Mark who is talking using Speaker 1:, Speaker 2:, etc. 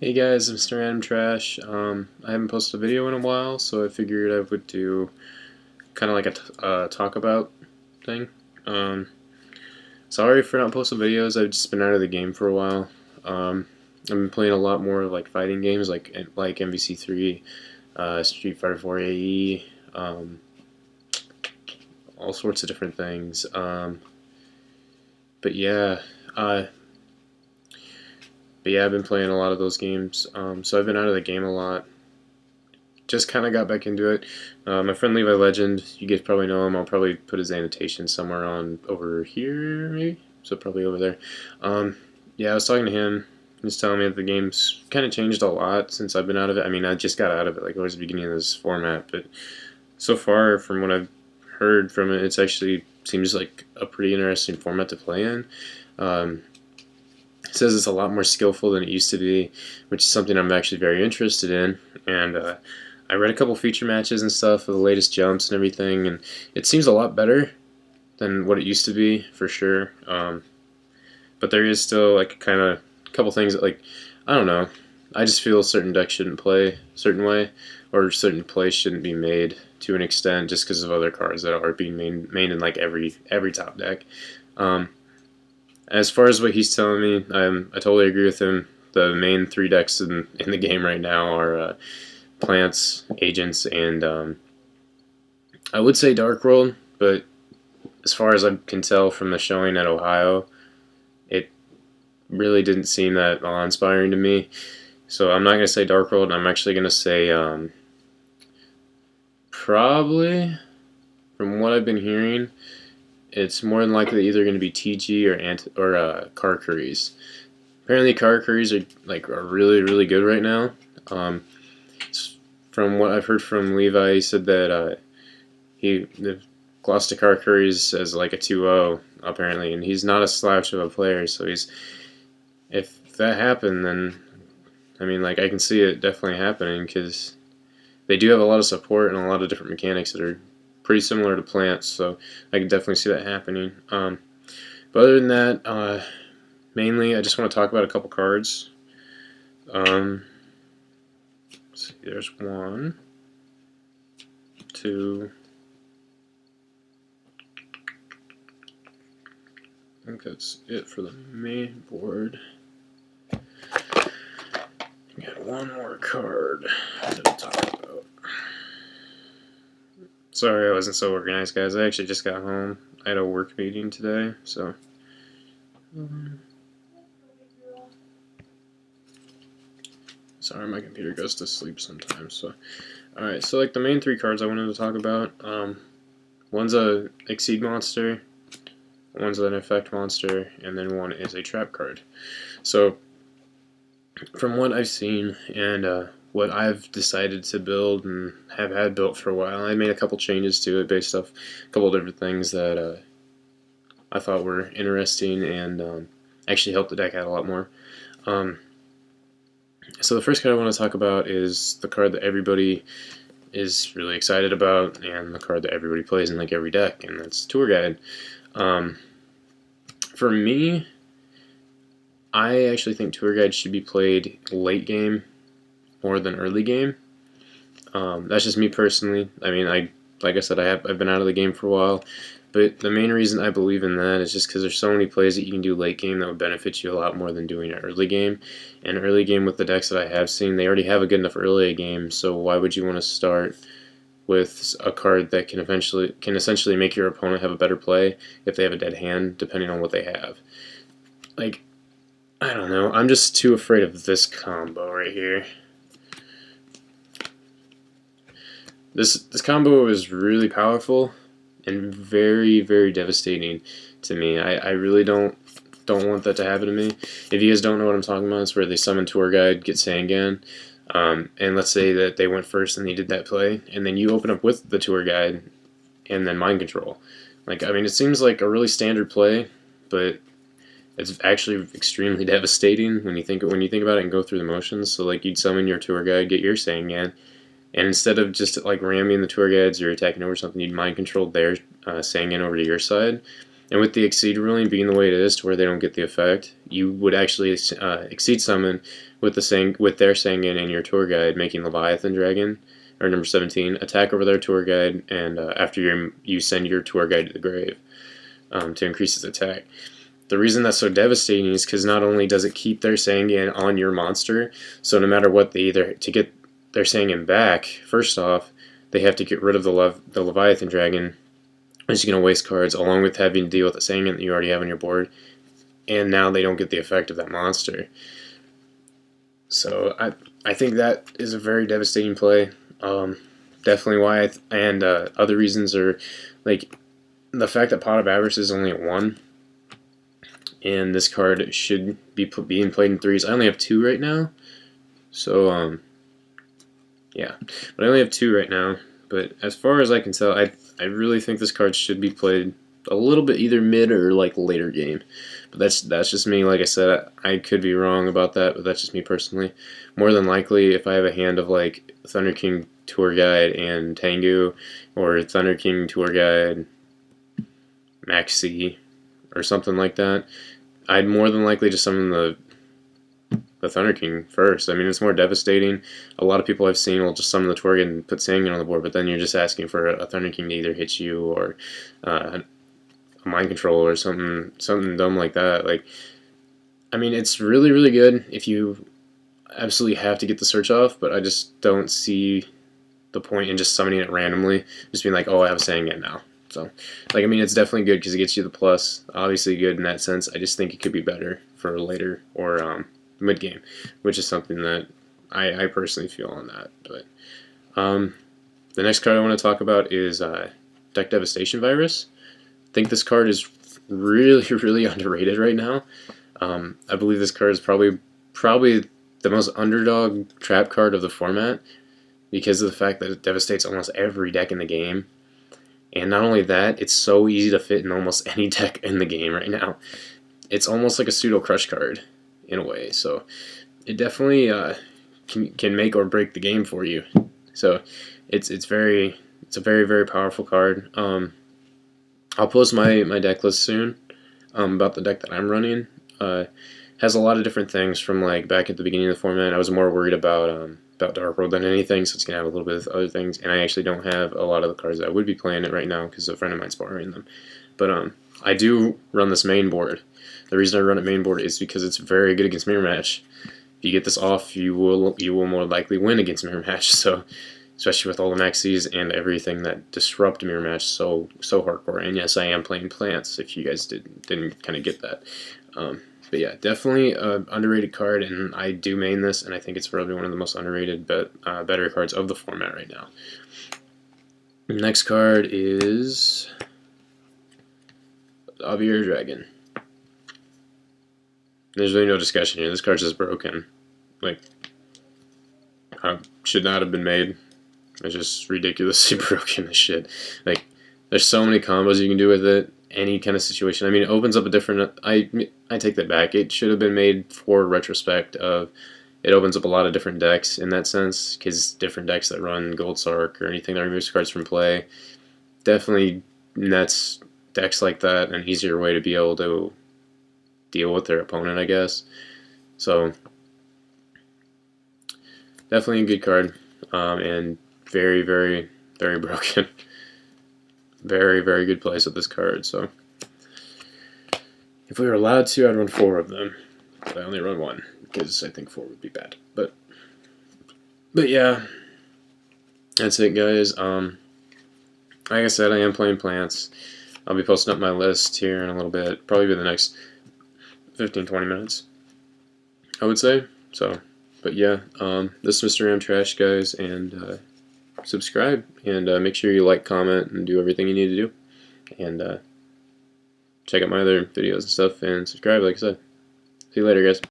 Speaker 1: Hey guys, Mr. Random Trash. I haven't posted a video in a while, so I figured I would do kind of like a talk about thing. Um, Sorry for not posting videos. I've just been out of the game for a while. I've been playing a lot more like fighting games, like MVC3, Street Fighter 4 AE, all sorts of different things. But yeah, uh, I've been playing a lot of those games. So I've been out of the game a lot. Just kind of got back into it. My friend Levi Legend, you guys probably know him. I'll probably put his annotation somewhere on over here, maybe. So probably over there. Yeah, I was talking to him. He was telling me that the game's kind of changed a lot since I've been out of it. I mean, I just got out of it like towards the beginning of this format, but so far, from what I've heard from it, it's actually seems like a pretty interesting format to play in. Um, it says it's a lot more skillful than it used to be, which is something I'm actually very interested in. And I read a couple feature matches and stuff of the latest jumps and everything, and it seems a lot better than what it used to be for sure. But there is still like kind of a couple things that like I don't know. I just feel certain decks shouldn't play a certain way, or certain plays shouldn't be made to an extent just because of other cards that are being made in like every top deck. Um, as far as what he's telling me, I totally agree with him. The main three decks in the game right now are plants, agents, and I would say Dark World, but as far as I can tell from the showing at Ohio, it really didn't seem that awe-inspiring to me. So I'm not going to say Dark World, I'm actually going to say probably, from what I've been hearing, it's more than likely either going to be TG or Karkuris. Apparently Karkuris are really good right now. Um, from what I've heard from Levi, he said that the Gloucester Karkuris as like a 2-0 apparently, and he's not a slouch of a player. So if that happened, then I mean, like I can see it definitely happening because they do have a lot of support and a lot of different mechanics that are pretty similar to plants. So I can definitely see that happening. But other than that, mainly I just want to talk about a couple cards. Let's see, there's one, two. I think that's it for the main board. Got one more card to talk about. Sorry I wasn't so organized, guys. I actually just got home. I had a work meeting today, so. Sorry, my computer goes to sleep sometimes. So, alright, so like the main three cards I wanted to talk about. One's a Exceed monster, one's an Effect monster, and then one is a Trap card. So, from what I've seen and what I've decided to build and have had built for a while, I made a couple changes to it based off a couple different things that I thought were interesting and actually helped the deck out a lot more. So the first card I want to talk about is the card that everybody is really excited about, and the card that everybody plays in like every deck, and that's Tour Guide. For me, I actually think Tour Guide should be played late game more than early game. That's just me personally. I mean, like I said, I've been out of the game for a while, but the main reason I believe in that is just because there's so many plays that you can do late game that would benefit you a lot more than doing it early game. And early game with the decks that I have seen, they already have a good enough early game, so why would you want to start with a card that can essentially make your opponent have a better play if they have a dead hand, depending on what they have. Like, I don't know. I'm just too afraid of this combo right here. This combo is really powerful and very devastating to me. I really don't want that to happen to me. If you guys don't know what I'm talking about, it's where they summon Tour Guide, get Sangan, and let's say that they went first and they did that play, and then you open up with the Tour Guide and then Mind Control. Like, I mean, it seems like a really standard play, but it's actually extremely devastating when you think about it and go through the motions. So like you'd summon your Tour Guide, get your Sangan, and instead of just like ramming the Tour Guides or attacking over something, you'd Mind Control their Sangan over to your side. And with the exceed ruling being the way it is, to where they don't get the effect, you would actually exceed summon with their Sangan and your tour guide, making Leviathan Dragon, or number 17, attack over their tour guide, and after you send your tour guide to the grave to increase its attack. The reason that's so devastating is because not only does it keep their Sangan on your monster, so no matter what to get their Sangan back, first off, they have to get rid of the Leviathan Dragon, which is going to waste cards, along with having to deal with the Sangan that you already have on your board, and now they don't get the effect of that monster. So I think that is a very devastating play. Definitely why, and other reasons are like the fact that Pot of Avarice is only at 1, and this card should be being played in 3s. I only have 2 right now, so yeah, but I only have 2 right now. But as far as I can tell, I really think this card should be played a little bit either mid or like later game. But that's just me. Like I said, I could be wrong about that, but that's just me personally. More than likely, if I have a hand of like Thunder King Tour Guide and Tengu, or Thunder King Tour Guide Maxi, or something like that, I'd more than likely just summon the Thunder King first. I mean, it's more devastating. A lot of people I've seen will just summon the Tour Guide and put Sangan on the board, but then you're just asking for a Thunder King to either hit you or a mind control or something dumb like that. Like, I mean, it's really, really good if you absolutely have to get the search off, but I just don't see the point in just summoning it randomly, just being like, oh, I have a Sangan now. So, like, I mean, it's definitely good because it gets you the plus. Obviously good in that sense. I just think it could be better for later or mid game, which is something that I personally feel on that. But the next card I want to talk about is Deck Devastation Virus. I think this card is really, really underrated right now. I believe this card is probably the most underdog trap card of the format because of the fact that it devastates almost every deck in the game. And not only that, it's so easy to fit in almost any deck in the game right now. It's almost like a pseudo crush card in a way. So it definitely can make or break the game for you. So it's a very, very powerful card. I'll post my deck list soon about the deck that I'm running. Has a lot of different things from like back at the beginning of the format. I was more worried about Dark World than anything, so it's gonna have a little bit of other things. And I actually don't have a lot of the cards that I would be playing it right now because a friend of mine's borrowing them. But I do run this main board. The reason I run it main board is because it's very good against mirror match. If you get this off, you will more likely win against mirror match. So, especially with all the maxis and everything that disrupt mirror match so hardcore. And yes, I am playing plants. If you guys didn't kind of get that. But yeah, definitely an underrated card, and I do main this, and I think it's probably one of the most underrated but better cards of the format right now. Next card is Aviary Dragon. There's really no discussion here. This card's just broken. Like, should not have been made. It's just ridiculously broken as shit. Like, there's so many combos you can do with it. Any kind of situation. I mean, it opens up a different. I take that back. It should have been made for retrospect of. It opens up a lot of different decks in that sense, because different decks that run Gold Sark or anything that removes cards from play definitely nets decks like that an easier way to be able to deal with their opponent, I guess. So definitely a good card, and very, very, very broken. Very, very good plays with this card. So if we were allowed to, I'd run 4 of them. But I only run 1 because I think 4 would be bad. But yeah, that's it, guys. Like I said, I am playing plants. I'll be posting up my list here in a little bit, probably in the next 15-20 minutes, I would say. So, but yeah, this is Mr. Trash, guys, and subscribe, and make sure you like, comment, and do everything you need to do, and check out my other videos and stuff, and subscribe, like I said. See you later, guys.